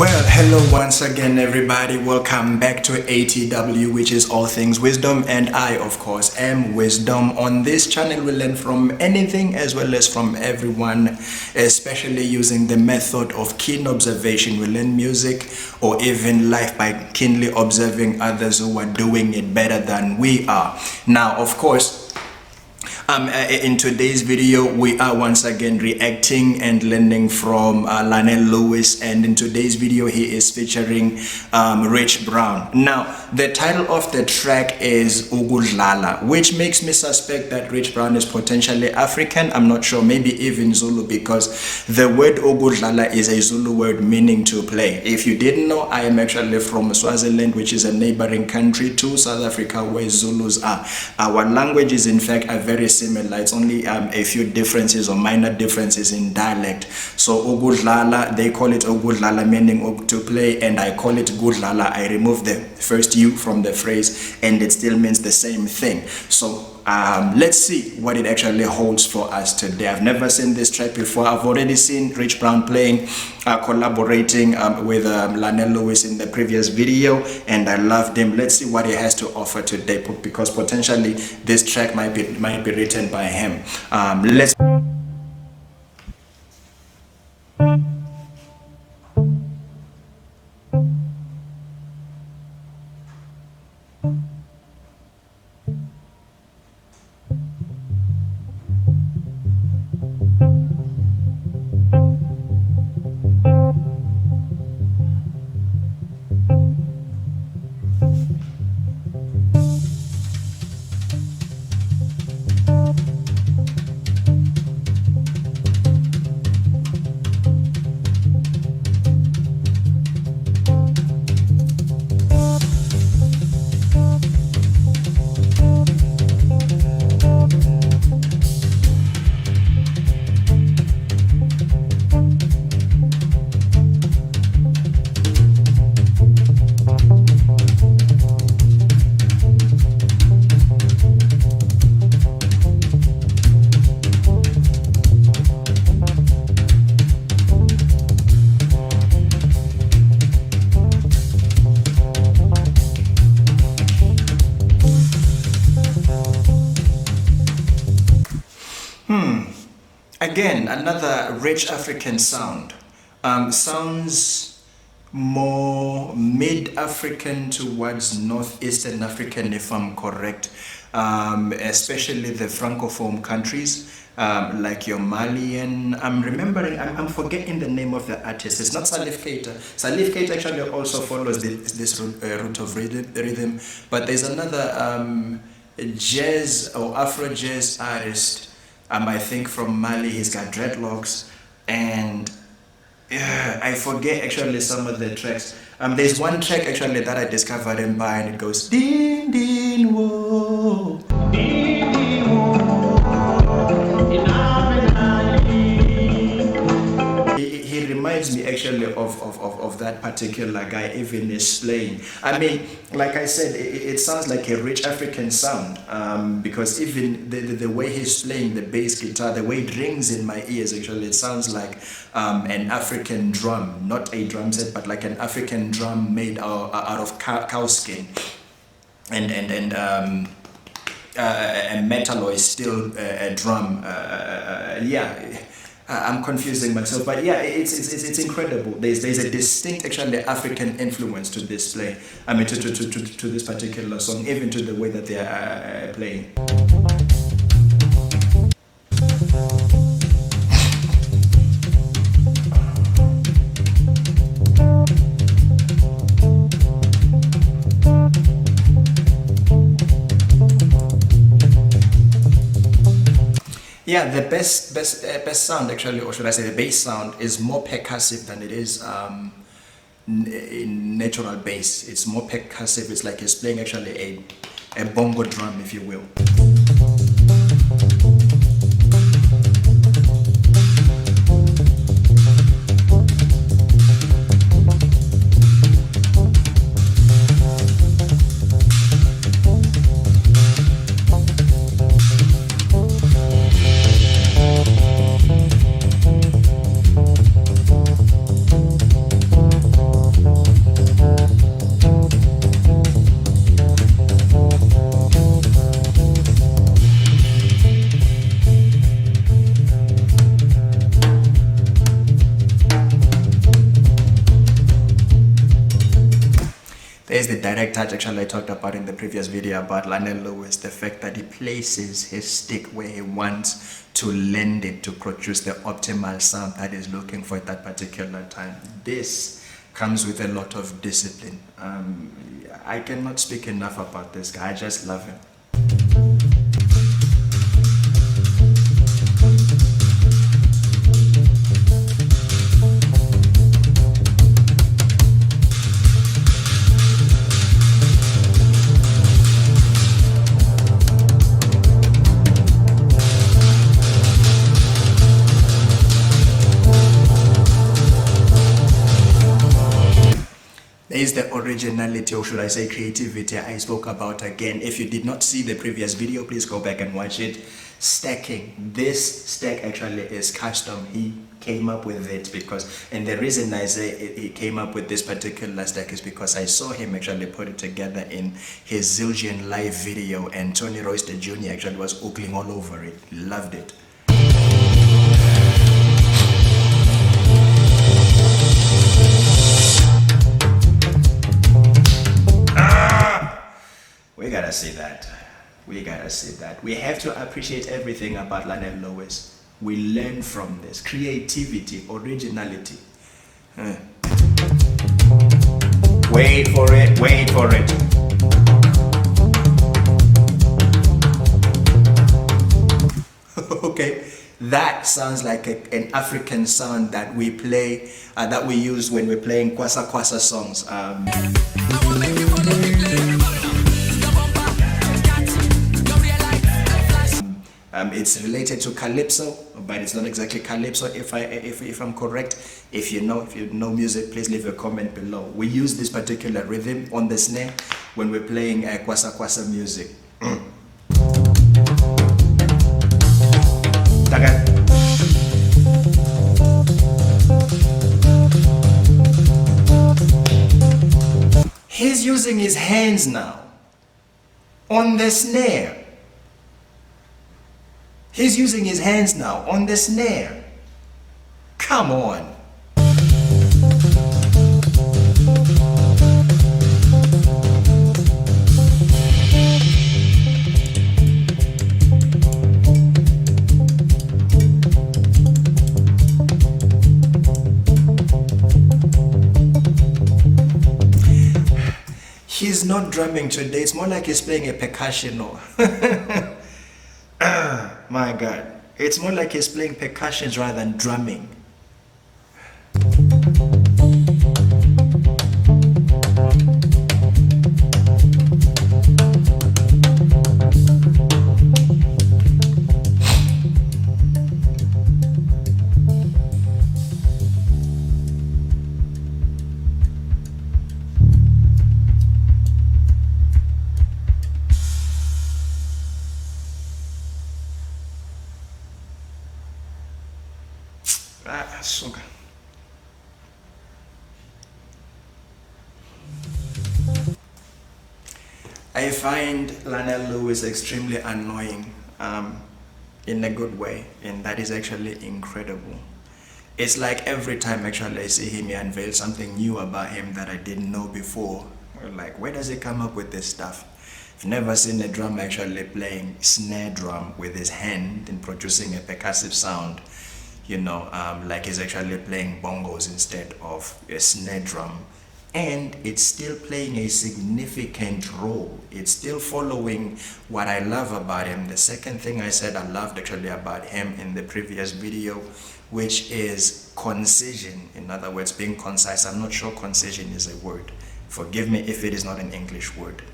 Well, hello once again, everybody. Welcome back to ATW, which is All Things Wisdom, and I, of course, am Wisdom. On this channel, we learn from anything as well as from everyone, especially using the method of keen observation. We learn music or even life by keenly observing others who are doing it better than we are. Now, of course, in today's video, we are once again reacting and learning from Larnell Lewis, and in today's video he is featuring Rich Brown. Now, the title of the track is Ukudlala, which makes me suspect that Rich Brown is potentially African. I'm not sure, maybe even Zulu, because the word Ukudlala is a Zulu word meaning to play. If you didn't know, I am actually from Swaziland, which is a neighboring country to South Africa, where Zulus are. Our languages, in fact, are very similar. It's only a few differences or minor differences in dialect. So Ukudlala, they call it Ukudlala, meaning to play, and I call it Kudlala. I remove the first U from the phrase and it still means the same thing. So let's see what it actually holds for us today. I've never seen this track before. I've already seen Rich Brown playing, collaborating with Larnell Lewis in the previous video, and I loved him. Let's see what he has to offer today, because potentially this track might be written by him. Let's. Again, another rich African sound. Sounds more mid-African towards northeastern African, if I'm correct, especially the Francophone countries, like your Malian. I'm forgetting the name of the artist. It's not Salif Keita. Salif Keita actually also follows this route of rhythm, but there's another jazz or Afro jazz artist. I think from Mali. He's got dreadlocks, and I forget actually some of the tracks. There's one track actually that I discovered him by, and it goes din din wo, din din wo. He reminds me actually of that particular guy, even his slaying. I mean, like I said, it sounds like a rich African sound, because even the way he's playing the bass guitar, the way it rings in my ears, actually, it sounds like an African drum, not a drum set, but like an African drum made out of cow skin, and metalloy steel drum. Yeah. I'm confusing myself, but yeah, it's incredible. There's a distinct actually African influence to this play. I mean, to this particular song, even to the way that they are playing. Yeah, the best sound actually, or should I say the bass sound, is more percussive than it is in natural bass. It's more percussive. It's like he's playing actually a bongo drum, if you will. touch actually I talked about in the previous video about Larnell Lewis, the fact that he places his stick where he wants to lend it to produce the optimal sound that he's looking for at that particular time. This comes with a lot of discipline. I cannot speak enough about this guy. I just love him. Is the originality, or should I say creativity, I spoke about again. If you did not see the previous video, please go back and watch it. Stacking. This stack actually is custom. He came up with it because, and the reason I say he came up with this particular stack is because I saw him actually put it together in his Zillion live video, and Tony Royster Jr. actually was oogling all over it. Loved it. We gotta see that. We gotta see that. We have to appreciate everything about Larnell Lewis. We learn from this. Creativity, originality. Wait for it, wait for it. Okay, that sounds like an African sound that we play, that we use when we're playing Kwasa Kwasa songs. It's related to calypso, but it's not exactly calypso. If I'm correct, if you know music, please leave a comment below. We use this particular rhythm on the snare when we're playing Kwasa Kwasa music. He's using his hands now on the snare. He's using his hands now on the snare. Come on. He's not drumming today. It's more like he's playing a percussion. My God. It's more like he's playing percussions rather than drumming. Sugar. I find Larnell Lewis extremely annoying, in a good way, and that is actually incredible. It's like every time actually I see him, he unveils something new about him that I didn't know before. Like, where does he come up with this stuff? I've never seen a drummer actually playing snare drum with his hand and producing a percussive sound. Like he's actually playing bongos instead of a snare drum, and it's still playing a significant role. It's still following what I love about him. The second thing I said I loved actually about him in the previous video, which is concision. In other words, being concise. I'm not sure concision is a word. Forgive me if it is not an English word.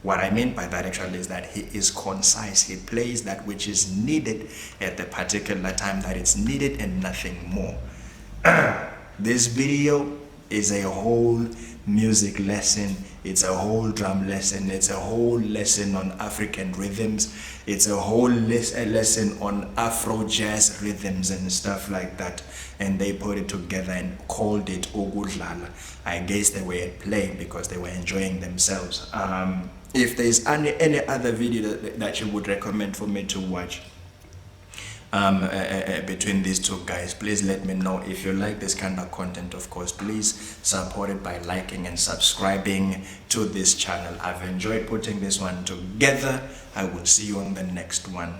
What I mean by that actually is that he is concise. He plays that which is needed at the particular time that it's needed and nothing more. This video is a whole music lesson. It's a whole drum lesson. It's a whole lesson on African rhythms. It's a whole lesson on Afro jazz rhythms and stuff like that. And they put it together and called it Ukudlala. I guess they were playing because they were enjoying themselves. If there's any other video that you would recommend for me to watch, between these two guys. Please let me know if you like this kind of content. Of course, please support it by liking and subscribing to this channel. I've enjoyed putting this one together. I will see you on the next one.